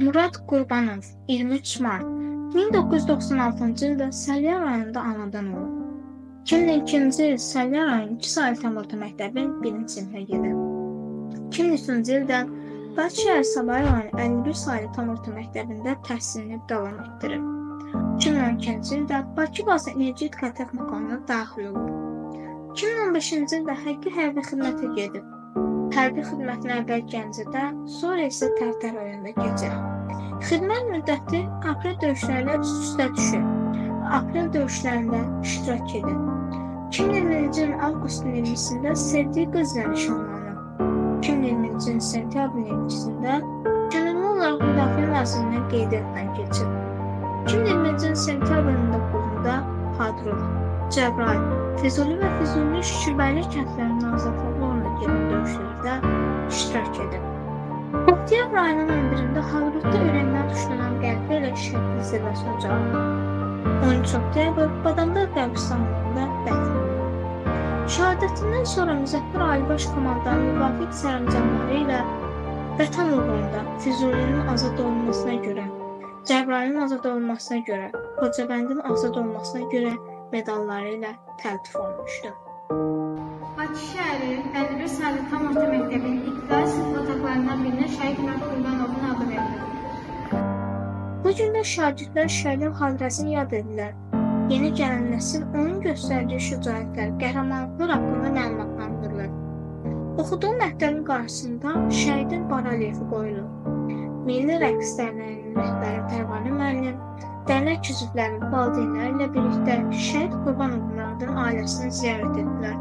Murad Qurbanov 23 mart 1996-cı ildə Salyan rayonunda anadan olub. 2002-ci il Salyan rayon 2 saylı tam orta məktəbin 1-ci sinifə gedir. 2003-cü ildə Bakı şəhər Sabay rayonu 51 saylı tam orta məktəbində təhsilini davam etdirib. 2012-ci ildə Bakı Bası Energetika Texnikumuna daxil olub. 2015-ci ildə Həqqi hərbi xidmətə gedib. Hərbi xidmətinə əvvəl Gəncədə, sonra isə Tərtər rayonunda keçir. Xidmət müddəti aprel döyüşlərində üst-üstə düşür. Aprel döyüşlərində iştirak edir. 2020-ci ilin avqustun 20-sində sevdiyi qızla nişanlanıb. 2020-ci ilin sentyabrın 22-sində könüllü olaraq Müdafiə Nazirliyinin qeydiyyatdan keçib. 2020-ci ilin sentyabrın 9-da Hadrut, Cəbrayıl, Füzuli və Füzuli Şükürbəli kəndlərinin azadlığı uğrunda gedən döyüşlərdə iştirak edib. Oktyabr ayının 11-də Hadrutda ürəyindən tuşlanan qəlbə ilə şəhidlik zirvəsinə ucalıb. 13 oktyabr Badamdar qəbristanlığında dəfn olunub. Şəhadətindən sonra Müzəffər Ali Baş Komandanın müvafiq sərəncamları ilə Vətən uğrunda Füzulinin azad olunmasına görə, Cəbrayılın azad olunmasına görə, Xocabəndin azad olunmasına görə medalları ilə təltif olunmuşdur. Bakı şəhəri 51 saylı tam orta məktəbinin ibtidai sinif otaqlarından birinə şəhid Murad Qurbanovun adı verilir. Bu gün də şagirdlər şəhidin xatirəsini yad edirlər. Yeni gələn nəsil onun göstərdiyi şücaətlər, qəhrəmanlıqlar haqqında məlumatlandırılır. Oxuduğu məktəbin qarşısında şəhidin barelyefi qoyulur. Milli rəqs dərnəyinin rəhbəri Pərvanə müəllim, dərnək üzvləri valideynləri ilə birlikdə şəhid Qurbanov Muradın ailəsini ziyarət etdilər.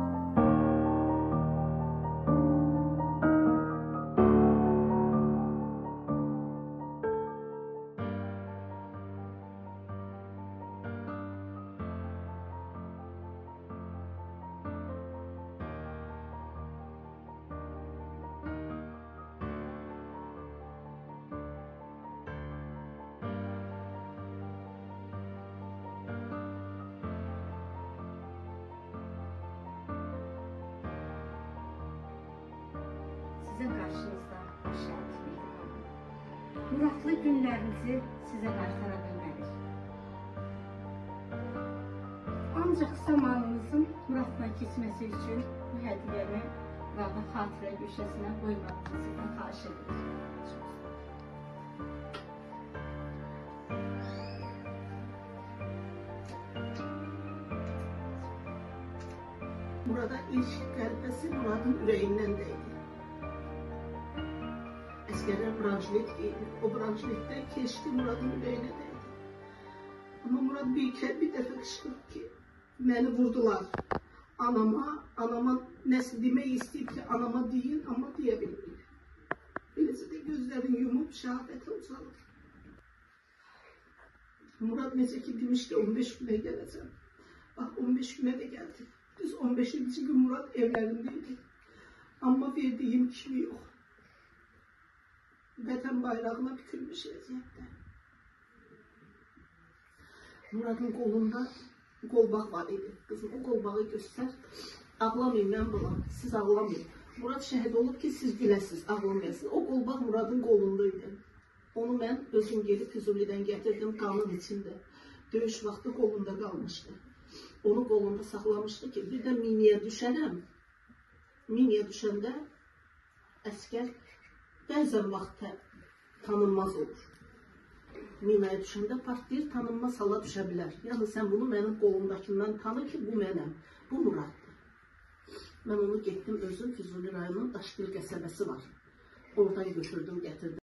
Sizin qarşınızda şəhid mehmanı. Muradlı günlərinizi sizə qaytara bilmərik. Ancaq zamanınızın Muradla keçməsi üçün bu hədiyyəni Muradın xatirə köşəsinə qoymağınızı xahiş edirik. Murada ilk qəlbəsi Muradın ürəyindən deydi. Əskərlər branşlet giydi. O branşletdən keçdi Muradın ürəyinə dəydi. Amma Murad bir dəfə qışqırdı ki, məni vurdular. Anama nəsə demək istəyib ki, anama deyin, amma deyə bilmir. Beləcə də gözlərini yumub şəhadətə ucalır. Murad necə ki demişdi 15 günə gələcəm. Bax 15 günə də gəldi. Düz 15-ci gün Murad evlərindeydi. Amma verdiyim kimi yox. Vətən bayrağına bükülmüş vəziyyətdə. Muradın qolunda qolbaq var idi. Qızım, o qolbağı göstər. Ağlamayın, mən bulam. Siz ağlamayın. Murad şəhid olub ki, siz güləsiz, ağlamayasınız. O qolbaq Muradın qolunda idi. Onu mən özüm gelib Füzulidən gətirdim qanın içində. Döyüş vaxtı qolunda qalmışdı. Onu qolunda saxlamışdı ki, bir də miniyə düşərəm. Miniyə düşəndə əskər bəzən vaxt tanınmaz olur. Minaya düşəndə partlayır, tanınmaz hala düşə bilər. Yəni, sən bunu mənim qolumdakindən tanı ki, bu mənəm, bu Muraddır. Mən onu getdim, özüm Füzuli rayonunun Daşgil qəsəbəsi var. Oradan götürdüm, gətirdim.